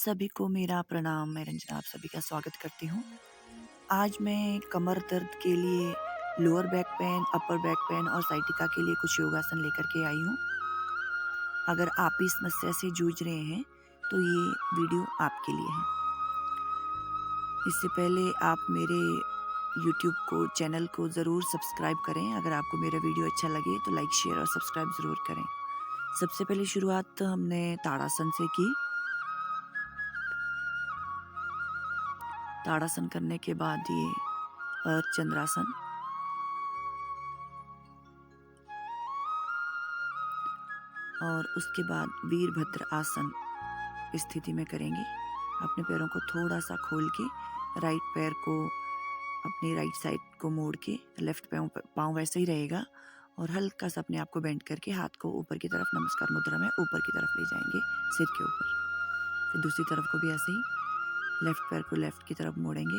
सभी को मेरा प्रणाम। मैं रंजना आप सभी का स्वागत करती हूँ। आज मैं कमर दर्द के लिए, lower back pain, upper back pain और साइटिका के लिए कुछ योगासन लेकर के आई हूँ। अगर आप इस समस्या से जूझ रहे हैं तो ये वीडियो आपके लिए है। इससे पहले आप मेरे यूट्यूब चैनल को ज़रूर सब्सक्राइब करें। अगर आपको मेरा वीडियो अच्छा लगे तो लाइक, शेयर और सब्सक्राइब ज़रूर करें। सबसे पहले शुरुआत हमने ताड़ासन से की। ताड़ासन करने के बाद ये अर्धचंद्रासन और उसके बाद वीरभद्र आसन स्थिति में करेंगे। अपने पैरों को थोड़ा सा खोल के राइट पैर को अपनी राइट साइड को मोड़ के, लेफ्ट पाँव वैसे ही रहेगा और हल्का सा अपने आप को बेंड करके हाथ को ऊपर की तरफ नमस्कार मुद्रा में ऊपर की तरफ ले जाएंगे, सिर के ऊपर। फिर दूसरी तरफ को भी ऐसे ही लेफ्ट पैर को लेफ्ट की तरफ मोड़ेंगे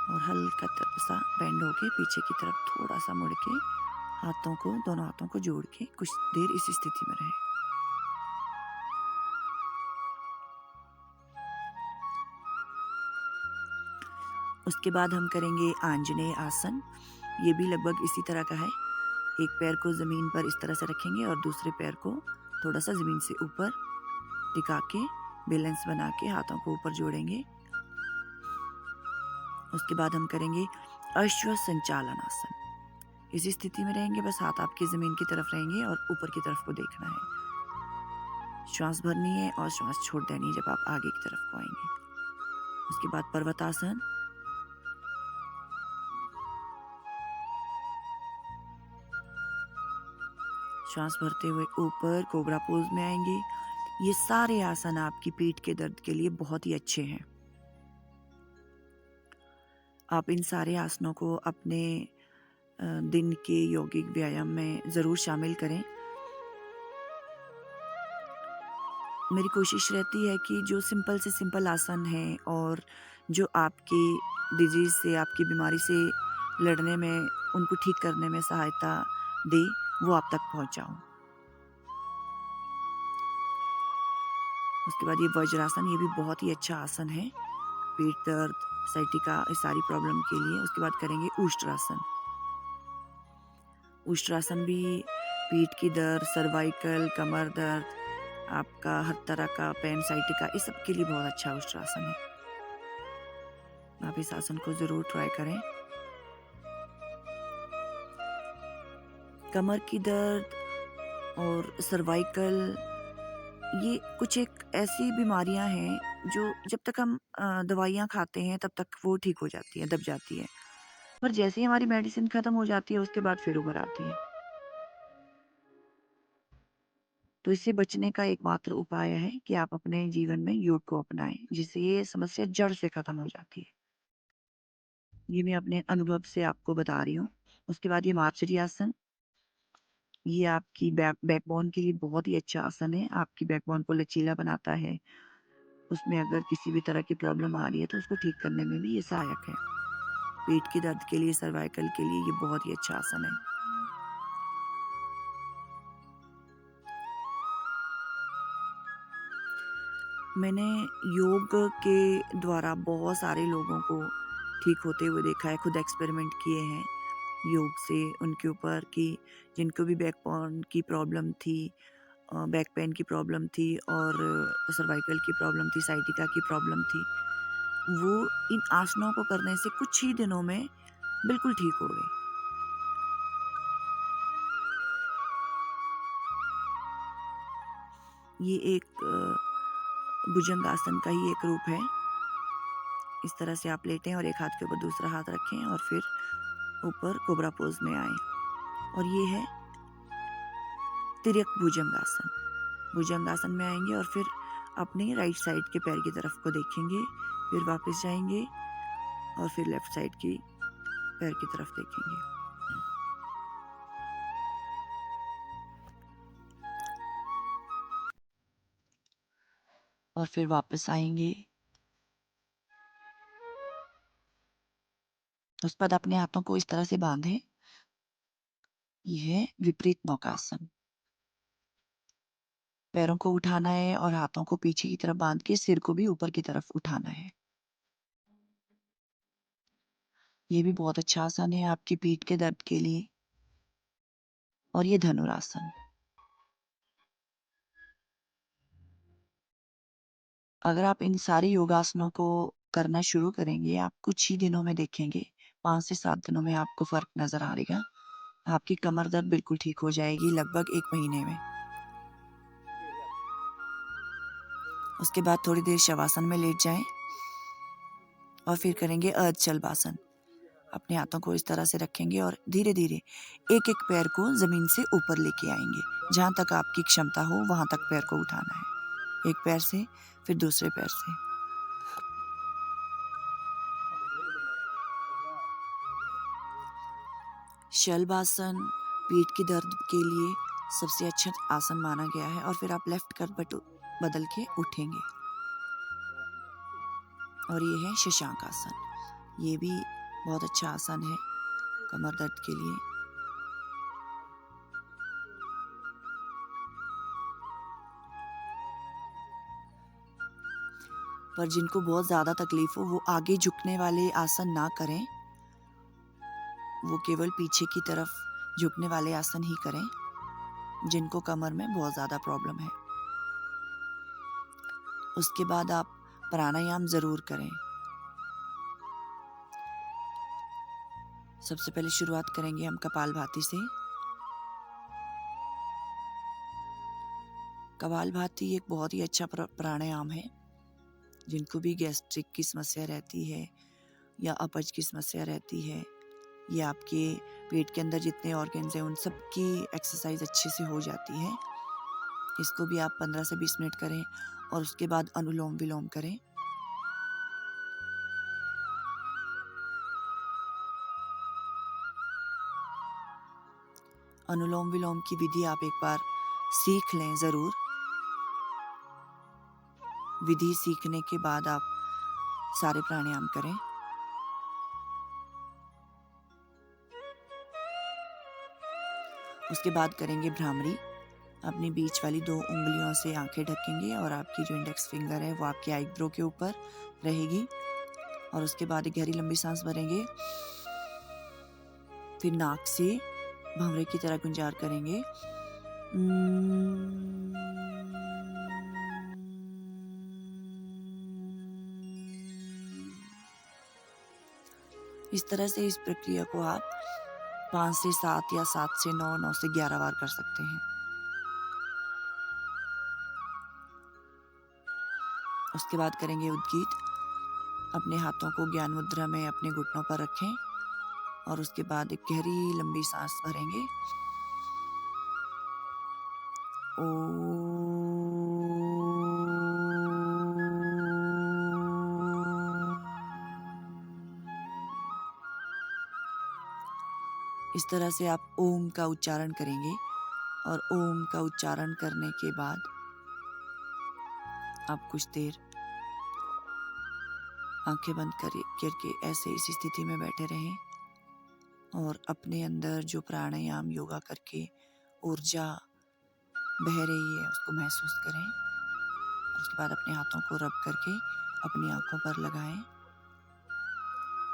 और हल्का सा बेंड होके पीछे की तरफ थोड़ा सा मुड़ के दोनों हाथों को जोड़ के कुछ देर इस स्थिति में रहे। उसके बाद हम करेंगे आंजनेय आसन। ये भी लगभग इसी तरह का है। एक पैर को जमीन पर इस तरह से रखेंगे और दूसरे पैर को थोड़ा सा जमीन से ऊपर टिका के बैलेंस बना के हाथों को ऊपर जोड़ेंगे। उसके बाद हम करेंगे अश्व संचालन आसन। इसी स्थिति में रहेंगे, बस हाथ आपके जमीन की तरफ रहेंगे और ऊपर की तरफ को देखना है। श्वास भरनी है और श्वास छोड़ देनी है जब आप आगे की तरफ को आएंगे। उसके बाद पर्वतासन। श्वास भरते हुए ऊपर कोबरा पोज में आएंगे। ये सारे आसन आपकी पीठ के दर्द के लिए बहुत ही अच्छे हैं। आप इन सारे आसनों को अपने दिन के यौगिक व्यायाम में ज़रूर शामिल करें। मेरी कोशिश रहती है कि जो सिंपल से सिंपल आसन हैं और जो आपकी डिजीज़ से, आपकी बीमारी से लड़ने में, उनको ठीक करने में सहायता दे, वो आप तक पहुंचाऊं। उसके बाद ये वज्रासन, ये भी बहुत ही अच्छा आसन है पेट दर्द, साइटिका, इस सारी प्रॉब्लम के लिए। उसके बाद करेंगे उष्ट्रासन। उष्ट्रासन भी पीठ की दर्द, सर्वाइकल, कमर दर्द, आपका हर तरह का पेन, साइटिका, इस सब के लिए बहुत अच्छा उष्ट्रासन है। आप इस आसन को जरूर ट्राई करें। कमर की दर्द और सर्वाइकल, ये कुछ एक ऐसी बीमारियां हैं जो जब तक हम दवाइयां खाते हैं तब तक वो ठीक हो जाती है, दब जाती है, पर जैसे ही हमारी मेडिसिन खत्म हो जाती है उसके बाद फिर उभर आती है। तो इससे बचने का एकमात्र उपाय है कि आप अपने जीवन में योग को अपनाएं, जिससे ये समस्या जड़ से खत्म हो जाती है। ये मैं अपने अनुभव से आपको बता रही हूँ। उसके बाद ये मार्जरी आसन। ये आपकी बैकबोन के लिए बहुत ही अच्छा आसन है। आपकी बैकबोन को लचीला बनाता है। उसमें अगर किसी भी तरह की प्रॉब्लम आ रही है तो उसको ठीक करने में भी ये सहायक है। पेट के दर्द के लिए, सर्वाइकल के लिए ये बहुत ही अच्छा आसन है। मैंने योग के द्वारा बहुत सारे लोगों को ठीक होते हुए देखा है, खुद एक्सपेरिमेंट किए हैं योग से उनके ऊपर, कि जिनको भी बैकबोन की प्रॉब्लम थी, बैक पेन की प्रॉब्लम थी और सर्वाइकल की प्रॉब्लम थी, साइटिका की प्रॉब्लम थी, वो इन आसनों को करने से कुछ ही दिनों में बिल्कुल ठीक हो गए। ये एक भुजंग आसन का ही एक रूप है। इस तरह से आप लेटें और एक हाथ के ऊपर दूसरा हाथ रखें और फिर ऊपर कोबरा पोज में आए। और ये है तिर्यक भुजंगासन। भुजंगासन में आएंगे और फिर अपने राइट साइड के पैर की तरफ को देखेंगे, फिर वापस जाएंगे और फिर लेफ्ट साइड की पैर की तरफ देखेंगे। और फिर वापस आएंगे। उसके बाद अपने हाथों को इस तरह से बांधें। यह है विपरीत नौकासन। पैरों को उठाना है और हाथों को पीछे की तरफ बांध के सिर को भी ऊपर की तरफ उठाना है। ये भी बहुत अच्छा आसन है आपकी पीठ के दर्द के लिए। और ये धनुरासन। अगर आप इन सारे योगासनों को करना शुरू करेंगे, आप कुछ ही दिनों में देखेंगे 5 से 7 दिनों में आपको फ़र्क नज़र आएगा। आपकी कमर दर्द बिल्कुल ठीक हो जाएगी लगभग 1 महीने में। उसके बाद थोड़ी देर शवासन में लेट जाएँ और फिर करेंगे अर्धचलवासन। अपने हाथों को इस तरह से रखेंगे और धीरे-धीरे एक-एक पैर को ज़मीन से ऊपर लेके आएँगे। जहाँ तक आपकी क्षमता हो वहाँ तक पैर को उठाना है। एक पैर से, फिर दूसरे पैर से। शलभासन पीठ के दर्द के लिए सबसे अच्छा आसन माना गया है और फिर आप लेफ्ट करवट बदल के उठेंगे। और ये है शशांक आसन। ये भी बहुत अच्छा आसन है कमर दर्द के लिए। पर जिनको बहुत ज़्यादा तकलीफ हो वो आगे झुकने वाले आसन ना करें, वो केवल पीछे की तरफ झुकने वाले आसन ही करें जिनको कमर में बहुत ज़्यादा प्रॉब्लम है। उसके बाद आप प्राणायाम ज़रूर करें। सबसे पहले शुरुआत करेंगे हम कपालभाति से। कपालभाति एक बहुत ही अच्छा प्राणायाम है। जिनको भी गैस्ट्रिक की समस्या रहती है या अपच की समस्या रहती है या आपके पेट के अंदर जितने ऑर्गन्स हैं उन सब की एक्सरसाइज अच्छे से हो जाती है। इसको भी आप 15 से 20 मिनट करें और उसके बाद अनुलोम विलोम करें। अनुलोम विलोम की विधि आप एक बार सीख लें ज़रूर। विधि सीखने के बाद आप सारे प्राणायाम करें। उसके बाद करेंगे भ्रामरी। अपनी बीच वाली 2 उंगलियों से आंखें ढकेंगे और आपकी जो इंडेक्स फिंगर है वो आपके आईब्रो के ऊपर रहेगी। और उसके बाद एक गहरी लंबी सांस भरेंगे। फिर नाक से भंवरे की तरह गुंजार करेंगे। इस तरह से इस प्रक्रिया को आप 5 से 7 या 7 से 9, 9 से 11 बार कर सकते हैं। उसके बाद करेंगे उद्गीत। अपने हाथों को ज्ञान मुद्रा में अपने घुटनों पर रखें और उसके बाद एक गहरी लंबी सांस भरेंगे। इस तरह से आप ओम का उच्चारण करेंगे और ओम का उच्चारण करने के बाद आप कुछ देर आंखें बंद करके ऐसे इसी स्थिति में बैठे रहें और अपने अंदर जो प्राणायाम योगा करके ऊर्जा बह रही है उसको महसूस करें। उसके बाद अपने हाथों को रब करके अपनी आंखों पर लगाएं।